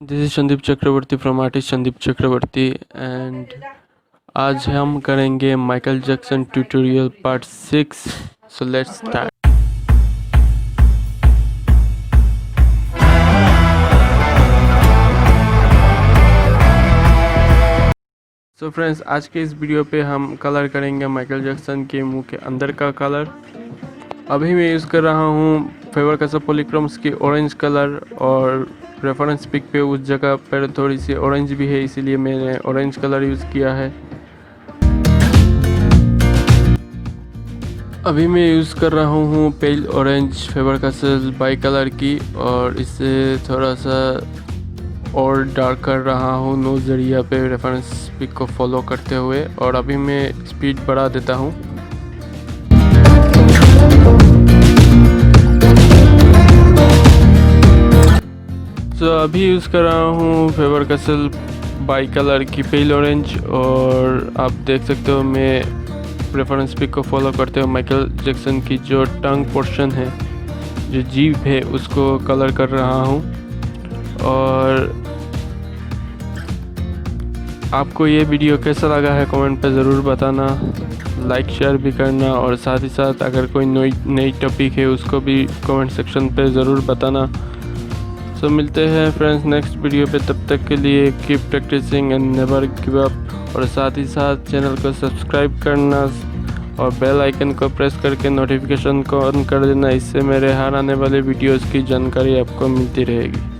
This is Sandeep Chakraborty from artist Sandeep Chakraborty and आज हम करेंगे Michael Jackson tutorial part 6। So let's start. So friends, आज के इस वीडियो पे हम कलर करेंगे माइकल जैक्सन के मुंह के अंदर का कलर। अभी मैं यूज़ कर रहा हूँ फेवर कैसा पॉलीक्रोम्स की ऑरेंज कलर, और रेफरेंस पिक पे उस जगह पर थोड़ी सी ऑरेंज भी है, इसीलिए मैंने ऑरेंज कलर यूज़ किया है। अभी मैं यूज़ कर रहा हूँ pale orange Faber Castell by colour की, और इससे थोड़ा सा और डार्क कर रहा हूँ नोज एरिया पे रेफरेंस पिक को फॉलो करते हुए। और अभी मैं स्पीड बढ़ा देता हूँ। तो अभी यूज़ कर रहा हूँ फेवर कैसल बाई कलर की पेल ऑरेंज, और आप देख सकते हो मैं रेफरेंस पिक को फॉलो करते हुए माइकल जैक्सन की जो टंग पोर्शन है, जो जीभ है, उसको कलर कर रहा हूँ। और आपको ये वीडियो कैसा लगा है कमेंट पे ज़रूर बताना, लाइक शेयर भी करना, और साथ ही साथ अगर कोई नई टॉपिक है उसको भी कमेंट सेक्शन पे ज़रूर बताना। तो मिलते हैं फ्रेंड्स नेक्स्ट वीडियो पे, तब तक के लिए keep practicing and never give up. और साथ ही साथ चैनल को सब्सक्राइब करना और बेल आइकन को प्रेस करके नोटिफिकेशन को ऑन कर देना, इससे मेरे हर आने वाले वीडियोस की जानकारी आपको मिलती रहेगी।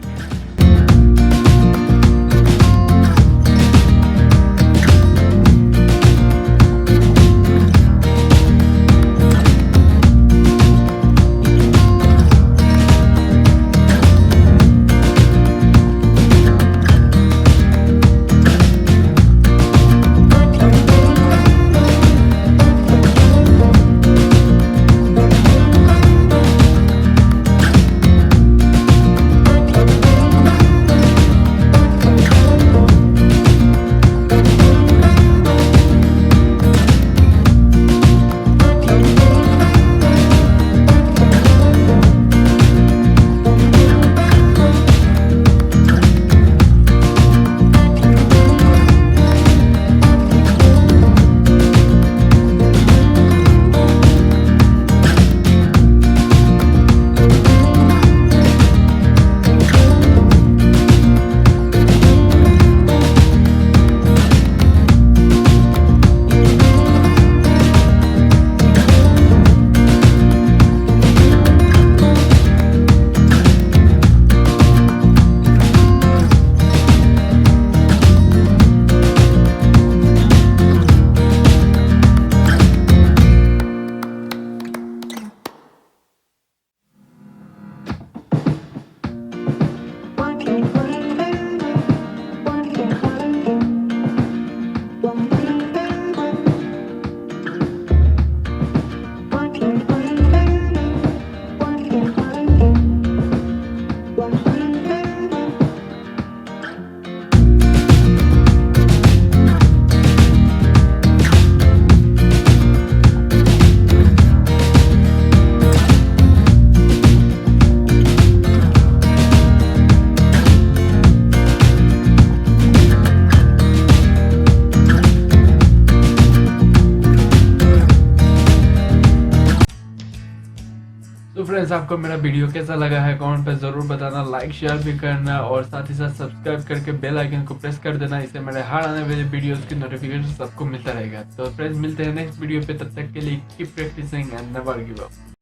तो फ्रेंड्स, आपको मेरा वीडियो कैसा लगा है कमेंट पे ज़रूर बताना, लाइक शेयर भी करना, और साथ ही साथ सब्सक्राइब करके बेल आइकन को प्रेस कर देना, इससे मेरे हर आने वाले वीडियोस की नोटिफिकेशन सबको मिलता रहेगा। तो फ्रेंड्स मिलते हैं नेक्स्ट वीडियो पे, तब तक के लिए keep practicing and never give up.